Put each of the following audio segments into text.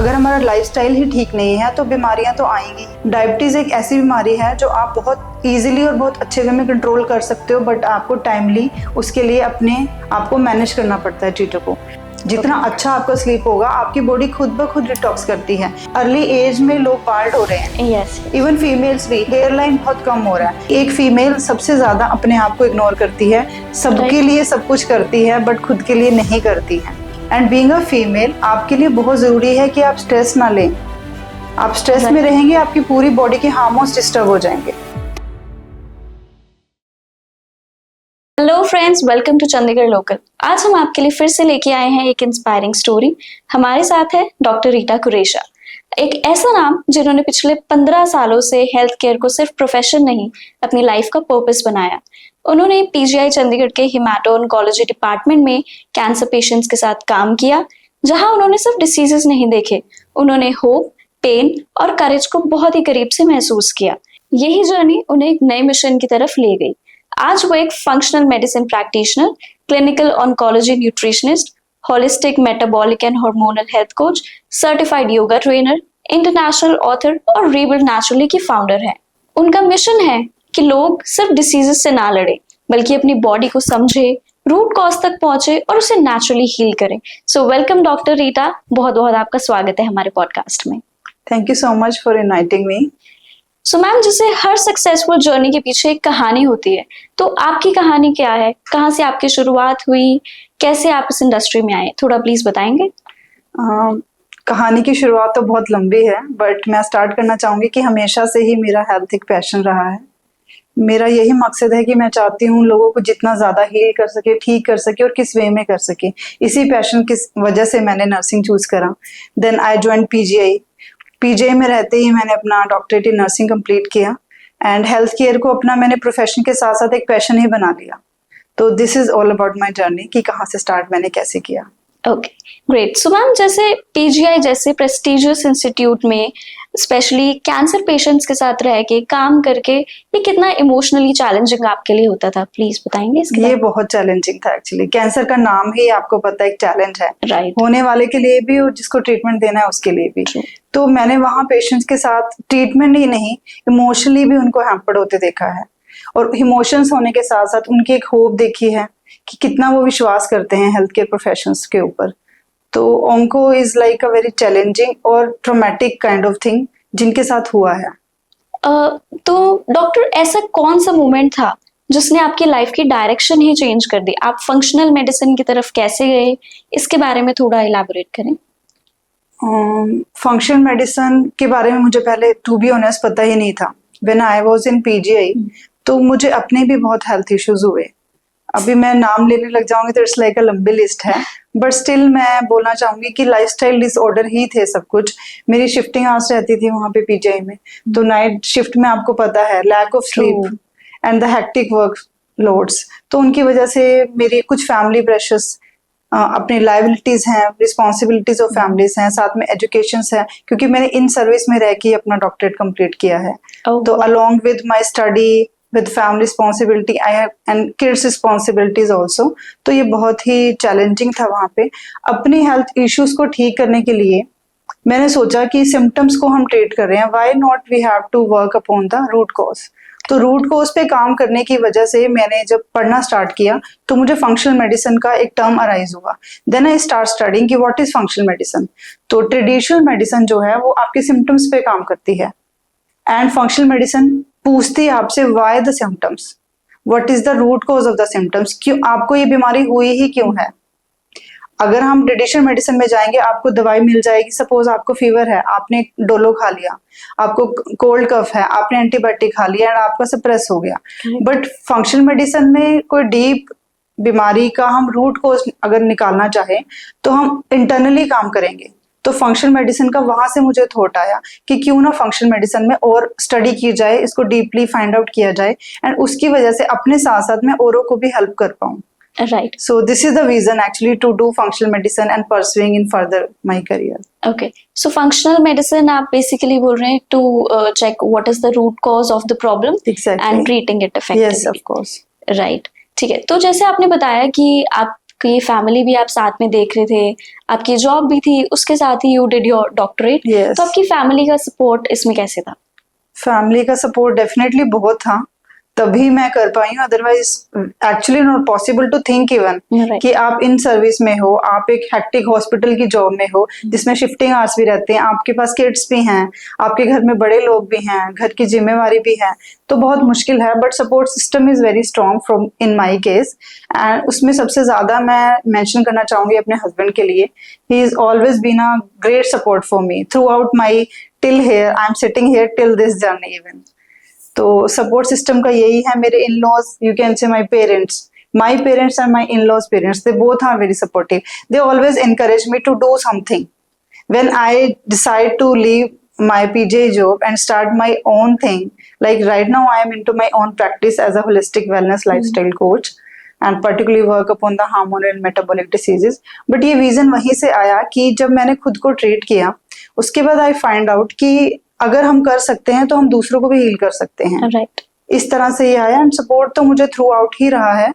अगर हमारा लाइफस्टाइल ही ठीक नहीं है तो बीमारियां तो आएंगी। डायबिटीज़ एक ऐसी बीमारी है जो आप बहुत ईजिली और बहुत अच्छे वे में कंट्रोल कर सकते हो, बट आपको टाइमली उसके लिए अपने आप को मैनेज करना पड़ता है चीज़ों को। जितना अच्छा आपका स्लीप होगा, आपकी बॉडी खुद ब खुद डिटॉक्स करती है। अर्ली एज में लोग बाल्ड हो रहे हैं, यस, इवन फीमेल्स भी, हेयर लाइन बहुत कम हो रहा है। एक फीमेल सबसे ज्यादा अपने आप को इग्नोर करती है, सबके लिए सब कुछ करती है बट खुद के लिए नहीं करती है। एंड बीइंग अ फीमेल आपके लिए बहुत जरूरी है कि आप स्ट्रेस ना लें। आप स्ट्रेस में रहेंगे, आपकी पूरी बॉडी के हार्मोन्स डिस्टर्ब हो जाएंगे। Hello friends, welcome to Chandigarh local. आज हम आपके लिए फिर से लेके आए हैं एक इंस्पायरिंग स्टोरी। हमारे साथ है डॉक्टर रीटा कुरेशा, एक ऐसा नाम जिन्होंने पिछले 15 सालों से हेल्थ केयर को सिर्फ प्रोफेशन नहीं, अपनी लाइफ का पर्पस बनाया। उन्होंने पीजीआई चंडीगढ़ के हिमाटो ऑन्कोलॉजी डिपार्टमेंट में कैंसर पेशेंट्स के साथ काम किया, जहां उन्होंने सिर्फ डिसीजेस नहीं देखे, उन्होंने होप, पेन और करेज को बहुत ही करीब से महसूस किया। यही जर्नी उन्हें एक नए मिशन की तरफ ले गई। आज वो एक functional medicine practitioner, clinical oncology nutritionist, holistic metabolic and hormonal health coach, certified yoga trainer, international author और रीबिल्ड नेचुरली की फाउंडर है। उनका मिशन है कि लोग सिर्फ डिसीजेस से ना लड़े, बल्कि अपनी बॉडी को समझे, रूट कॉज तक पहुंचे और उसे नेचुरली हील करें। सो वेलकम डॉक्टर रीटा, बहुत बहुत आपका स्वागत है हमारे पॉडकास्ट में। Thank you so much for inviting me. So ma'am, जैसे हर सक्सेसफुल जर्नी के पीछे एक कहानी होती है, तो आपकी कहानी क्या है? कहाँ से आपकी शुरुआत हुई? कैसे आप इस इंडस्ट्री में आए? थोड़ा प्लीज बताएंगे। कहानी की शुरुआत तो बहुत लंबी है, बट मैं स्टार्ट करना चाहूंगी कि हमेशा से ही मेरा हेल्थ एक पैशन रहा है। मेरा यही मकसद है कि मैं चाहती हूँ लोगों को जितना ज़्यादा हील कर सके, ठीक कर सके और किस वे में कर सके। इसी पैशन की वजह से मैंने नर्सिंग चूज करा। Then I join PGI. PGI में रहते ही मैंने अपना डॉक्टरेट इन नर्सिंग कंप्लीट किया एंड हेल्थ केयर को अपना मैंने प्रोफेशन के साथ साथ एक पैशन ही बना लिया। तो this is all about my journey कि कहाँ से स्टार्ट मैंने कैसे किया। Okay, great. सो मैम, जैसे पीजीआई जैसे प्रेस्टिजियस इंस्टीट्यूट में स्पेशली कैंसर पेशेंट्स के साथ रह के काम करके ये कितना इमोशनली चैलेंजिंग आपके लिए होता था? प्लीज बताएंगे इसके ये बहुत चैलेंजिंग था एक्चुअली। कैंसर का नाम ही आपको पता है एक चैलेंज है, राइट, होने वाले के लिए भी और जिसको ट्रीटमेंट देना है उसके लिए भी। तो मैंने वहाँ पेशेंट्स के साथ ट्रीटमेंट ही नहीं, इमोशनली भी उनको हैम्पर्ड होते देखा है। और इमोशंस होने के साथ साथ उनकी एक होप देखी है कि कितना वो विश्वास करते हैं हेल्थ केयर प्रोफेशंस के ऊपर। तो onco is like a very challenging और ट्रॉमेटिक काइंड ऑफ थिंग जिनके साथ हुआ है। तो डॉक्टर, ऐसा कौन सा मोमेंट था जिसने आपकी लाइफ की डायरेक्शन ही चेंज कर दी? आप फंक्शनल मेडिसिन की तरफ कैसे गए, इसके बारे में थोड़ा इलैबोरेट करें। फंक्शनल मेडिसिन के बारे में मुझे पहले टू बी ऑनेस्ट पता ही नहीं था। When I was in PGI तो मुझे अपने भी बहुत हेल्थ इश्यूज हुए। अभी मैं नाम लेने लग जाऊंगी तो इट्स लाइक अ लंबी लिस्ट है, बट स्टिल मैं बोलना चाहूंगी कि लाइफस्टाइल डिसऑर्डर ही थे सब कुछ। मेरी शिफ्टिंग आवर्स रहती थी वहां पे पीजीआई में, तो नाइट शिफ्ट में आपको पता है lack of sleep and the hectic work loads, तो उनकी वजह से मेरी कुछ फैमिली प्रेशर्स, अपनी लाइबिलिटीज हैं, रिस्पॉन्सिबिलिटीज ऑफ फैमिलीज हैं, साथ में एजुकेशन है, क्योंकि मैंने इन सर्विस में रह के अपना डॉक्टरेट कंप्लीट किया है। तो along with my study, with family responsibility I have and kids responsibilities also, तो ये बहुत ही चैलेंजिंग था वहाँ पे। अपनी हेल्थ इश्यूज को ठीक करने के लिए मैंने सोचा कि सिम्टम्स को हम ट्रीट कर रहे हैं, why not we have to work upon the root cause। तो रूट कॉज पे काम करने की वजह से मैंने जब पढ़ना स्टार्ट किया तो मुझे फंक्शनल मेडिसिन का एक टर्म अराइज हुआ। देन आई स्टार्ट स्टडिंग कि व्हाट इज फंक्शनल मेडिसिन। तो ट्रेडिशनल मेडिसिन जो है वो आपके सिम्टम्स पे काम करती है एंड फंक्शनल मेडिसिन पूछती है आपसे why the symptoms, what is the root cause of the symptoms, क्यों आपको ये बीमारी हुई ही क्यों है। अगर हम ट्रेडिशनल मेडिसिन में जाएंगे आपको दवाई मिल जाएगी। सपोज आपको फीवर है, आपने डोलो खा लिया, आपको कोल्ड कफ है, आपने एंटीबायोटिक खा लिया एंड आपका सप्रेस हो गया। बट फंक्शनल मेडिसिन में कोई डीप बीमारी का हम रूट कॉज अगर निकालना चाहे तो हम इंटरनली काम करेंगे। तो फंक्शनल मेडिसिन का वहां से मुझे थॉट आया कि क्यों ना फंक्शनल मेडिसिन में और स्टडी की जाए, इसको डीपली फाइंड आउट किया जाए एंड उसकी वजह से अपने साथ साथ मैं औरों को भी हेल्प कर पाऊँ। Right. So this is the reason actually to do functional medicine and pursuing in further my career. Okay. So functional medicine आप basically बोल रहे हैं to check what is the root cause of the problem Exactly. and treating it effectively. Yes, of course. Right. ठीक है। तो जैसे आपने बताया कि आप आपकी फैमिली भी आप साथ में देख रहे थे, आपकी जॉब भी थी, उसके साथ ही you did your doctorate. Yes. तो आपकी फैमिली का सपोर्ट इसमें कैसे था? फैमिली का सपोर्ट डेफिनेटली बहुत था, तभी मैं कर पाई हूँ। Otherwise actually not possible to think even Right. कि आप इन सर्विस में हो, आप एक हेक्टिक हॉस्पिटल की जॉब में हो जिसमें शिफ्टिंग आवर्स भी रहते हैं, आपके पास किड्स भी हैं, आपके घर में बड़े लोग भी हैं, घर की जिम्मेवारी भी है, तो बहुत मुश्किल है। But support system is very strong from in my case, and उसमें सबसे ज्यादा मैं मेंशन करना चाहूंगी अपने हस्बैंड के लिए। He is always been a great support for me throughout my till here, I am sitting here till this journey even. तो सपोर्ट सिस्टम का यही है। मेरे in laws, you can say my parents and my in laws parents, they both are very supportive. They always encourage me to do something. When I decide to leave my PJ job and start my own thing, like right now I am into my own practice as a holistic wellness lifestyle coach and particularly work upon the hormonal and metabolic diseases. But ये vision वहीं से आया कि जब मैंने खुद को treat किया, उसके बाद आई फाइंड आउट कि अगर हम कर सकते हैं तो हम दूसरों को भी हील कर सकते हैं। राइट। इस तरह से ये आया, एंड सपोर्ट तो मुझे थ्रू आउट ही रहा है,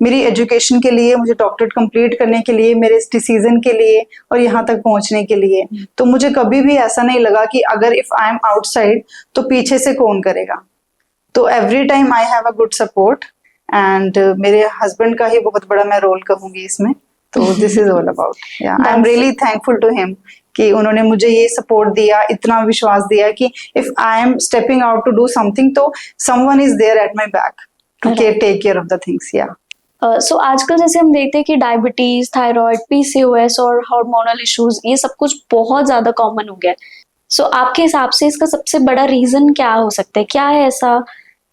मेरी एजुकेशन के लिए, मुझे डॉक्टरेट कंप्लीट करने के लिए, मेरे इस डिसीजन के लिए और यहाँ तक पहुंचने के लिए। तो मुझे कभी भी ऐसा नहीं लगा कि अगर इफ आई एम आउटसाइड तो पीछे से कौन करेगा। तो every time I have a good support, and मेरे हस्बैंड का ही बहुत बड़ा मैं रोल कहूंगी इसमें। तो this is all about, yeah I am really thankful to him कि उन्होंने मुझे ये सपोर्ट दिया, इतना विश्वास दिया कि if I am stepping out to do something तो someone is there at my back to take care of the things. या सो आजकल जैसे हम देखते हैं कि डायबिटीज, थायराइड, PCOS और हार्मोनल इश्यूज ये सब कुछ बहुत ज्यादा कॉमन हो गया है। सो आपके हिसाब से इसका सबसे बड़ा रीजन क्या हो सकता है? क्या है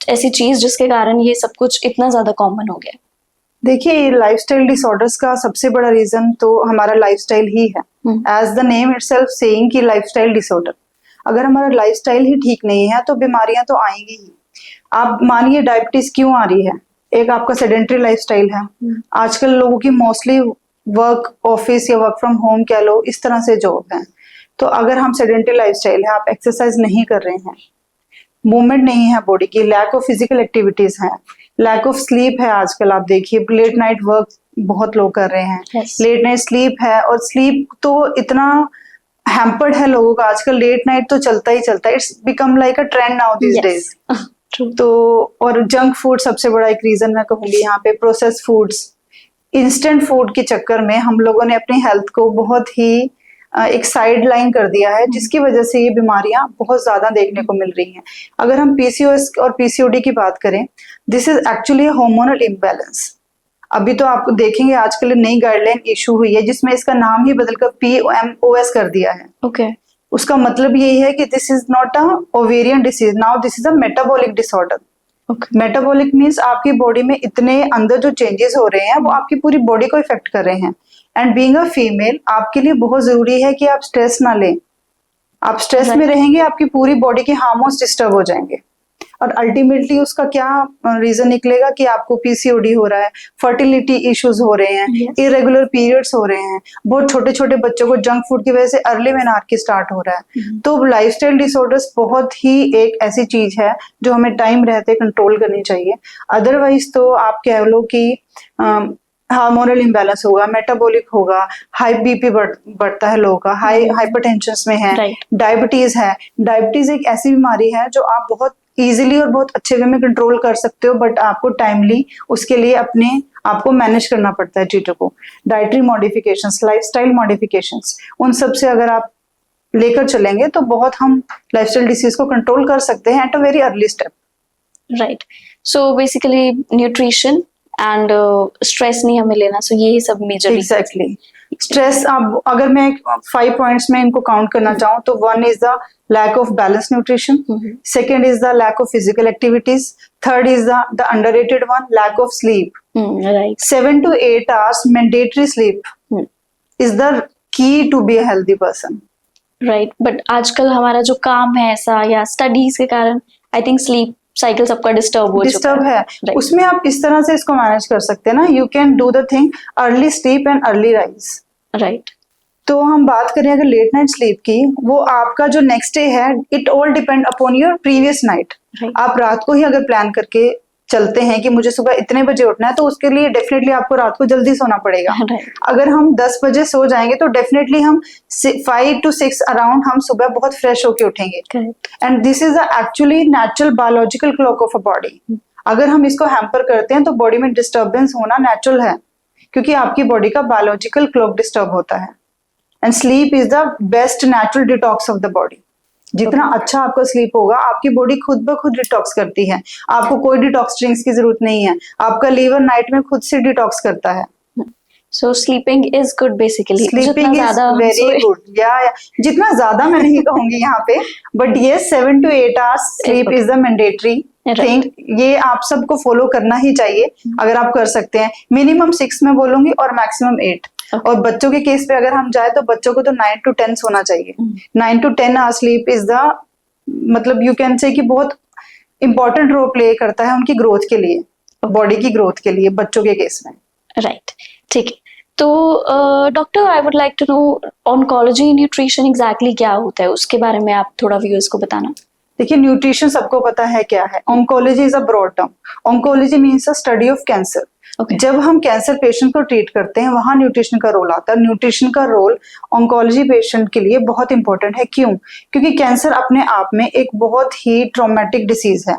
ऐसी चीज जिसके कारण ये सब कुछ इतना ज्यादा कॉमन हो गया है? देखिए, लाइफस्टाइल डिसऑर्डर्स का सबसे बड़ा रीजन तो हमारा लाइफस्टाइल ही है। As the name itself saying कि लाइफस्टाइल डिसऑर्डर, अगर हमारा लाइफस्टाइल ही ठीक नहीं है तो बीमारियां तो आएंगी ही। आप मानिए डायबिटीज क्यों आ रही है? एक आपका सेडेंटरी लाइफस्टाइल है। आजकल लोगों की मोस्टली वर्क ऑफिस या वर्क फ्रॉम होम कह लो, इस तरह से जॉब है। तो अगर हम सेडेंटरी लाइफस्टाइल है, आप एक्सरसाइज नहीं कर रहे हैं, मूवमेंट नहीं है बॉडी की, लैक ऑफ फिजिकल एक्टिविटीज है, लैक ऑफ स्लीप है। आजकल आप देखिए लेट नाइट वर्क बहुत लोग कर रहे हैं, लेट नाइट स्लीप है, और स्लीप तो इतना हैम्पर्ड है लोगों का आजकल, लेट नाइट तो चलता ही चलता है। It's become like a trend now this days. तो और जंक फूड सबसे बड़ा एक रीजन मैं कहूंगी यहाँ पे। प्रोसेस फूड्स, इंस्टेंट फूड के चक्कर में हम लोगों ने अपनी हेल्थ को बहुत ही एक साइड लाइन कर दिया है, जिसकी वजह से ये बीमारियां बहुत ज्यादा देखने को मिल रही हैं। अगर हम PCOS और PCOD की बात करें, this is actually hormonal imbalance. अभी तो आपको देखेंगे आजकल नई गाइडलाइन इशू हुई है जिसमें इसका नाम ही बदलकर PMOS कर दिया है। ओके। उसका मतलब यही है कि this is not a ovarian disease, now this is a metabolic disorder. Metabolic means आपकी बॉडी में इतने अंदर जो चेंजेस हो रहे हैं वो आपकी पूरी बॉडी को इफेक्ट कर रहे हैं। एंड बीइंग अ फीमेल आपके लिए बहुत जरूरी है कि आप स्ट्रेस ना लें। आप स्ट्रेस में रहेंगे, आपकी पूरी बॉडी के हार्मोन्स डिस्टर्ब हो जाएंगे, और अल्टीमेटली उसका क्या रीजन निकलेगा कि आपको PCOD हो रहा है, फर्टिलिटी इश्यूज हो रहे हैं, इरेगुलर पीरियड्स हो रहे हैं, बहुत छोटे छोटे बच्चों को जंक फूड की वजह से अर्ली मेनोपॉज स्टार्ट हो रहा है। तो लाइफस्टाइल डिसऑर्डर्स बहुत ही एक ऐसी चीज है जो हमें टाइम रहते कंट्रोल करनी चाहिए। अदरवाइज तो आप कह लो कि हार्मोनल इम्बैलेंस होगा, मेटाबॉलिक होगा, हाई BP बढ़ता है लोगों का, हाइपरटेंशन में है, डायबिटीज है। डायबिटीज एक ऐसी बीमारी है जो आप बहुत इजीली और बहुत अच्छे वे में कंट्रोल कर सकते हो, बट आपको टाइमली उसके लिए अपने आपको मैनेज करना पड़ता है चीजों को। डाइटरी मॉडिफिकेशंस, लाइफस्टाइल मॉडिफिकेशंस, उन सब से अगर आप लेकर चलेंगे तो बहुत हम लाइफस्टाइल डिसीज को कंट्रोल कर सकते हैं at a very early step. Right. So basically nutrition and stress नहीं हमें लेना, सो यही सब मेजर। एग्जैक्टली। स्ट्रेस, अब अगर मैं 5 पॉइंट्स में इनको काउंट करना चाहूँ तो 1 is the lack of balanced nutrition, second is the lack of physical activities, third is the underrated one, lack of sleep. Right. 7 to 8 hours mandatory sleep is the key to be a healthy person. Right. But आजकल हमारा जो काम है ऐसा या studies के कारण I think sleep cycle सबका डिस्टर्ब है। Right. उसमें आप इस तरह से इसको मैनेज कर सकते हैं ना, you can do the thing early sleep and early rise. Right. तो हम बात करें अगर लेट नाइट स्लीप की, वो आपका जो नेक्स्ट डे है, it all depend upon your previous night. आप रात को ही अगर प्लान करके चलते हैं कि मुझे सुबह इतने बजे उठना है, तो उसके लिए डेफिनेटली आपको रात को जल्दी सोना पड़ेगा। Right. अगर हम 10 बजे सो जाएंगे तो डेफिनेटली हम 5 to 6 अराउंड हम सुबह बहुत फ्रेश होके उठेंगे। Correct. And this is actually natural biological clock of a body. अगर हम इसको हैम्पर करते हैं तो बॉडी में डिस्टर्बेंस होना नेचुरल है, क्योंकि आपकी बॉडी का बायोलॉजिकल क्लॉक डिस्टर्ब होता है। And sleep is the best natural detox of the body. जितना अच्छा आपका स्लीप होगा, आपकी बॉडी खुद ब खुद डिटॉक्स करती है, आपको कोई डिटॉक्स ड्रिंक्स की जरूरत नहीं है, आपका लीवर नाइट में खुद से डिटॉक्स करता है। So sleeping is good basically. Sleeping जितना इज ज्यादा हम वेरी सोए- गुड, या जितना ज्यादा मैं नहीं कहूंगी यहाँ पे, बट ये 7 to 8 hours sleep is the mandatory thing. ये आप सबको फॉलो करना ही चाहिए अगर आप कर सकते हैं। मिनिमम 6 में बोलूंगी और मैक्सिमम 8। और बच्चों के केस पे अगर हम जाए तो बच्चों को तो 9 to 10 सोना चाहिए। 9 to 10 hours sleep is the, मतलब यू कैन से कि बहुत इंपॉर्टेंट रोल प्ले करता है उनकी ग्रोथ के लिए, बॉडी की ग्रोथ के लिए बच्चों के केस में। राइट, ठीक है। तो doctor, I would like to know oncology nutrition exactly क्या होता है, उसके बारे में आप थोड़ा व्यूअर्स को बताना। देखिए, न्यूट्रिशन सबको पता है क्या है। Oncology is a broad term. Oncology means a study of cancer. Okay. जब हम कैंसर पेशेंट को ट्रीट करते हैं वहां न्यूट्रिशन का रोल आता है। न्यूट्रिशन का रोल ऑन्कोलॉजी पेशेंट के लिए बहुत इंपॉर्टेंट है। क्यों? क्योंकि कैंसर अपने आप में एक बहुत ही ट्रॉमेटिक डिसीज है।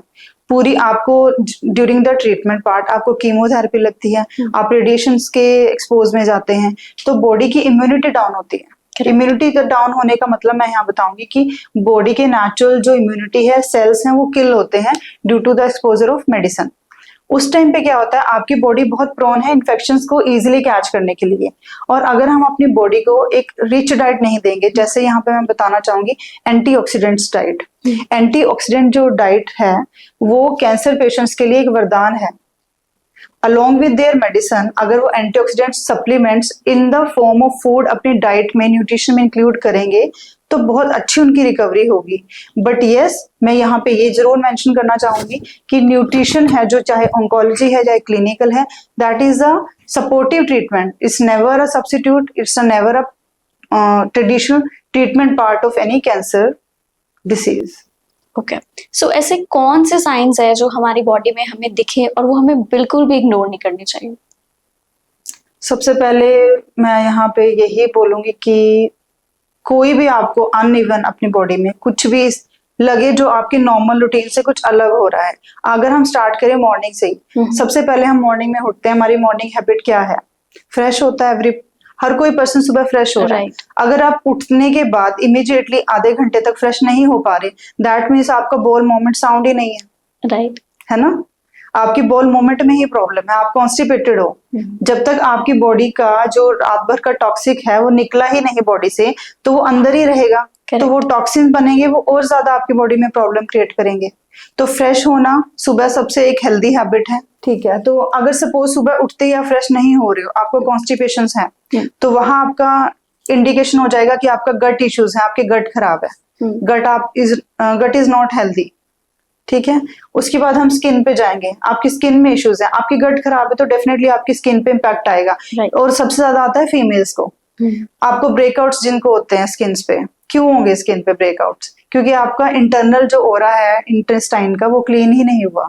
पूरी आपको ड्यूरिंग द ट्रीटमेंट पार्ट आपको कीमोथेरेपी लगती है, आप रेडिएशंस के एक्सपोज में जाते हैं, तो बॉडी की इम्यूनिटी डाउन होती है। इम्यूनिटी डाउन होने का मतलब मैं यहाँ बताऊंगी कि बॉडी के नेचुरल जो इम्यूनिटी है, सेल्स हैं, वो किल होते हैं due to the exposure of medicine. उस टाइम पे क्या होता है, आपकी बॉडी बहुत प्रोन है इन्फेक्शंस को इजीली कैच करने के लिए। और अगर हम अपनी बॉडी को एक रिच डाइट नहीं देंगे, जैसे यहाँ पे मैं बताना चाहूंगी एंटीऑक्सीडेंट्स डाइट। एंटीऑक्सीडेंट जो डाइट है वो कैंसर पेशेंट्स के लिए एक वरदान है। अलोंग विद देयर मेडिसिन, अगर वो antioxidant supplements in the form of food अपनी डाइट में, न्यूट्रिशन में इंक्लूड करेंगे तो बहुत अच्छी उनकी रिकवरी होगी। बट यस, मैं यहाँ पे ये जरूर मेंशन करना चाहूंगी कि न्यूट्रिशन है जो, चाहे ऑन्कोलॉजी है चाहे क्लिनिकल है, that is a supportive treatment. It's never a substitute, it's never a traditional treatment part of any cancer disease. Okay, so ऐसे कौन से साइंस है जो हमारी बॉडी में हमें दिखे और वो हमें बिल्कुल भी इग्नोर नहीं करनी चाहिए? सबसे पहले मैं यहाँ पे यही बोलूंगी कि कोई भी आपको अनइवन अपनी बॉडी में कुछ भी लगे जो आपके नॉर्मल रूटीन से कुछ अलग हो रहा है। अगर हम स्टार्ट करें मॉर्निंग से ही, सबसे पहले हम मॉर्निंग में उठते हैं, हमारी मॉर्निंग हैबिट क्या है? फ्रेश होता है हर कोई पर्सन सुबह फ्रेश हो रहा है। अगर आप उठने के बाद इमीडिएटली आधे घंटे तक फ्रेश नहीं हो पा रहे, दैट मीन्स आपका बोल मूवमेंट साउंड ही नहीं है। राइट, है ना? आपकी बोल मूवमेंट में ही प्रॉब्लम है, आप कॉन्स्टिपेटेड हो। जब तक आपकी बॉडी का जो रात भर का टॉक्सिक है वो निकला ही नहीं बॉडी से, तो वो अंदर ही रहेगा। तो वो टॉक्सिन बनेंगे, वो और ज्यादा आपकी बॉडी में प्रॉब्लम क्रिएट करेंगे। तो फ्रेश होना सुबह सबसे एक हेल्दी हैबिट है। ठीक है, तो अगर सपोज सुबह उठते ही आप फ्रेश नहीं हो रहे हो, आपको कॉन्स्टिपेशंस है, तो वहां आपका इंडिकेशन हो जाएगा कि आपका गट इश्यूज है, आपके गट खराब है। गट इज नॉट हेल्दी। ठीक है, उसके बाद हम स्किन पे जाएंगे। आपकी स्किन में इश्यूज है, आपकी गट खराब है, तो डेफिनेटली आपकी स्किन पे इम्पैक्ट आएगा। और सबसे ज्यादा आता है फीमेल्स को। आपको ब्रेकआउट्स जिनको होते हैं स्किन पे, क्यों होंगे स्किन पे ब्रेकआउट्स? क्योंकि आपका इंटरनल जो ओरा है इंटेस्टाइन का, वो क्लीन ही नहीं हुआ।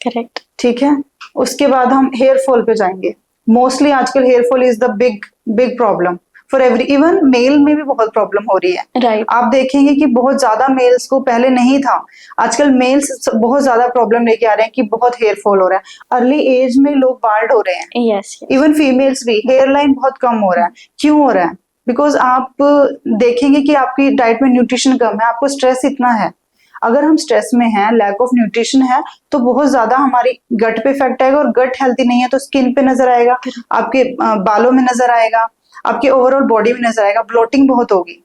करेक्ट। ठीक है, उसके बाद हम हेयर फॉल पे जाएंगे। मोस्टली आजकल hair fall is the big problem for every, even male में भी बहुत प्रॉब्लम हो रही है। राइट, आप देखेंगे कि बहुत ज्यादा मेल्स को पहले नहीं था, आजकल मेल्स बहुत ज्यादा प्रॉब्लम लेके आ रहे हैं कि बहुत हेयर फॉल हो रहा है। अर्ली एज में लोग बाल्ड हो रहे हैं। यस, इवन फीमेल्स भी, हेयर लाइन बहुत कम हो रहा है। क्यों हो रहा है? बिकॉज आप देखेंगे कि आपकी डाइट में न्यूट्रिशन कम है, आपको स्ट्रेस इतना है। अगर हम स्ट्रेस में हैं, लैक ऑफ न्यूट्रिशन है, तो बहुत ज्यादा हमारी गट पे इफेक्ट आएगा, और गट हेल्थी नहीं है तो स्किन पे नजर आएगा, आपके बालों में नजर आएगा, आपके ओवरऑल बॉडी में नजर आएगा। ब्लोटिंग बहुत होगी,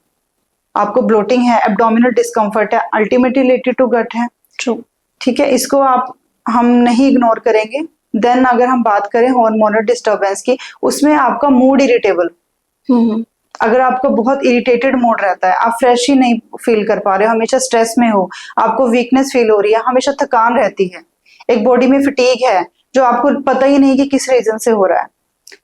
आपको ब्लोटिंग है, एब्डोमिनल डिस्कम्फर्ट है, अल्टीमेटली रिलेटेड टू गट है। ट्रू। ठीक है, इसको हम नहीं इग्नोर करेंगे। देन अगर हम बात करें हार्मोनल डिस्टर्बेंस की, उसमें आपका मूड इरिटेबल, अगर आपको बहुत इरिटेटेड मूड रहता है, आप फ्रेश ही नहीं फील कर पा रहे हो, हमेशा स्ट्रेस में हो, आपको वीकनेस फील हो रही है, हमेशा थकान रहती है, एक बॉडी में फटीग है जो आपको पता ही नहीं कि किस रीजन से हो रहा है,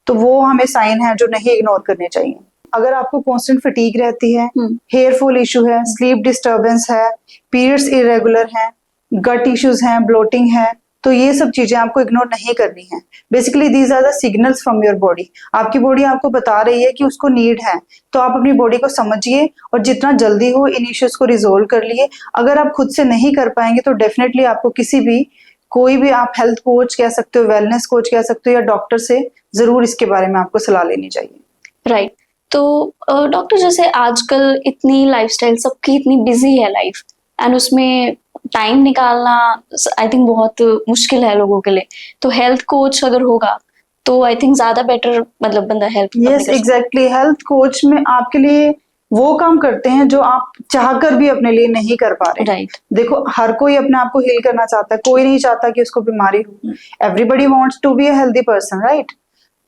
तो वो हमें साइन है जो नहीं इग्नोर करने चाहिए। अगर आपको कांस्टेंट फटीग रहती है, हेयर फॉल इशू है, स्लीप डिस्टर्बेंस है, पीरियड्स इरेगुलर हैं, गट इश्यूज हैं, ब्लोटिंग है, तो ये सब चीजें आपको इग्नोर नहीं करनी है। Basically these are the signals from your body. आपकी बॉडी आपको बता रही है कि उसको नीड है, तो आप अपनी बॉडी को समझिए और जितना जल्दी हो इन इश्यूज को रिजोल्व कर लिए। अगर आप खुद से नहीं कर पाएंगे तो डेफिनेटली आपको किसी भी, कोई भी, आप हेल्थ कोच कह सकते हो, वेलनेस कोच कह सकते हो, या डॉक्टर से जरूर इसके बारे में आपको सलाह लेनी चाहिए। राइट। तो डॉक्टर, जैसे आजकल इतनी लाइफस्टाइल, सबकी इतनी बिजी है लाइफ, एंड उसमें टाइम निकालना आई थिंक बहुत मुश्किल है लोगों के लिए। तो हेल्थ कोच अगर होगा तो आई थिंक ज्यादा बेटर, मतलब बंदा help. Yes exactly, health coach में आपके लिए वो काम करते हैं जो आप चाहकर भी अपने लिए नहीं कर पा रहे। राइट। देखो, हर कोई अपने आप को हील करना चाहता है, कोई नहीं चाहता कि उसको बीमारी हो। Everybody wants to be a healthy person, right?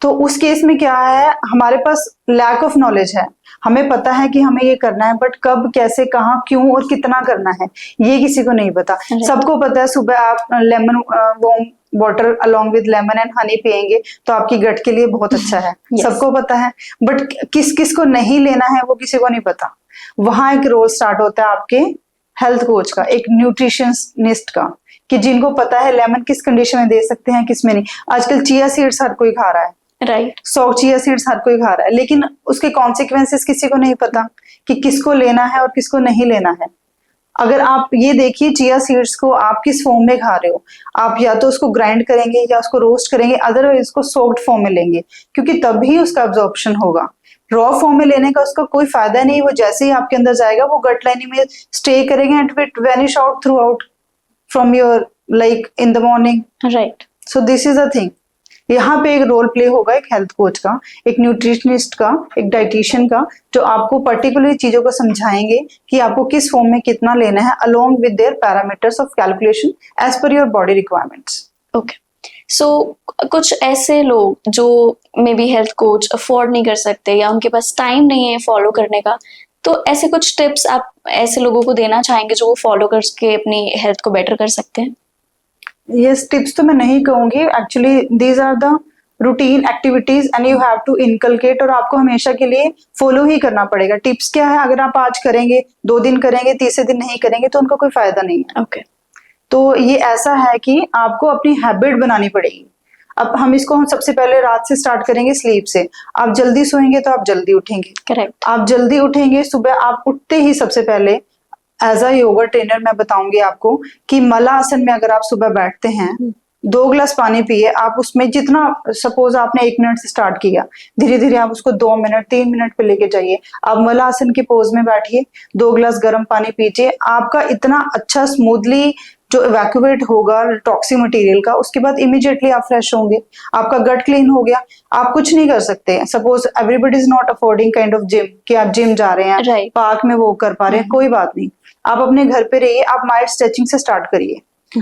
तो उस केस में क्या है, हमारे पास लैक ऑफ नॉलेज है। हमें पता है कि हमें ये करना है, बट कब, कैसे, कहाँ, क्यों और कितना करना है ये किसी को नहीं पता। सबको पता है सुबह आप lemon warm water along with lemon and honey पिएंगे तो आपकी गट के लिए बहुत अच्छा है। Yes. सबको पता है, बट किस किस को नहीं लेना है वो किसी को नहीं पता। वहां एक रोल स्टार्ट होता है आपके हेल्थ कोच का, एक न्यूट्रिशनिस्ट का, कि जिनको पता है लेमन किस कंडीशन में दे सकते हैं, किस में नहीं। आजकल चिया सीड्स हर कोई खा रहा है, राइट। सौ चिया सीड्स हर कोई खा रहा है, लेकिन उसके कॉन्सिक्वेंसेस किसी को नहीं पता कि किसको लेना है और किसको नहीं लेना है। अगर आप ये देखिए, चिया सीड्स को आप किस फॉर्म में खा रहे हो, आप या तो उसको ग्राइंड करेंगे या उसको रोस्ट करेंगे, अदरवाइज उसको सोक्ड फॉर्म में लेंगे, क्योंकि तभी उसका एब्जॉर्प्शन होगा। रॉ फॉर्म में लेने का उसका कोई फायदा नहीं। वो जैसे ही आपके अंदर जाएगा वो गट लाइनिंग में स्टे करेगा and it vanish out through out from your, like in the morning. Right. So this is a thing. यहाँ पे एक रोल प्ले होगा एक हेल्थ कोच का, एक न्यूट्रिशनिस्ट का, एक डाइटिशियन का, जो आपको पर्टिकुलर चीजों को समझाएंगे कि आपको किस फॉर्म में कितना लेना है, along with their parameters of calculation as per your body requirements. Okay. So कुछ ऐसे लोग जो may be health coach afford नहीं कर सकते या उनके पास टाइम नहीं है फॉलो करने का, तो ऐसे कुछ टिप्स आप ऐसे लोगों को देना चाहेंगे जो वो फॉलो करके अपनी हेल्थ को बेटर कर सकते हैं? यस, टिप्स तो मैं नहीं कहूंगी, actually these are the routine activities and you have to inculcate, और आपको हमेशा के लिए फॉलो ही करना पड़ेगा। टिप्स क्या है, अगर आप आज करेंगे, 2 दिन करेंगे, तीसरे दिन नहीं करेंगे तो उनका कोई फायदा नहीं है। ओके। तो ये ऐसा है कि आपको अपनी हैबिट बनानी पड़ेगी। अब हम सबसे पहले रात से स्टार्ट करेंगे, स्लीप से। आप जल्दी सोएंगे तो आप जल्दी उठेंगे। करेक्ट। आप जल्दी उठेंगे, सुबह आप उठते ही सबसे पहले एज अ योगा ट्रेनर मैं बताऊंगी आपको कि मला आसन में अगर आप सुबह बैठते हैं, 2 ग्लास पानी पिए। आप उसमें जितना, सपोज आपने 1 मिनट से स्टार्ट किया, धीरे धीरे आप उसको 2 मिनट 3 मिनट पे लेके जाइए। आप मला आसन के पोज में बैठिए, 2 ग्लास गर्म पानी पीजिए। आपका इतना अच्छा स्मूथली जो इवैक्यूएट होगा टॉक्सिक मटेरियल का, उसके बाद इमीडिएटली आप फ्रेश होंगे, आपका गट क्लीन हो गया। आप कुछ नहीं कर सकते, suppose everybody is not affording kind of gym कि आप जिम जा रहे हैं, Right. पार्क में वो कर पा रहे हैं, कोई बात नहीं। आप अपने घर पे रहिए, आप माइल्ड स्ट्रेचिंग से स्टार्ट करिए।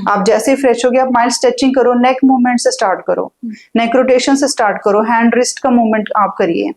आप जैसे ही फ्रेश हो गए आप माइल्ड स्ट्रेचिंग करो, नेक मूवमेंट से स्टार्ट करो, नेक रोटेशन से स्टार्ट करो, हैंड रिस्ट का मूवमेंट आप करिए,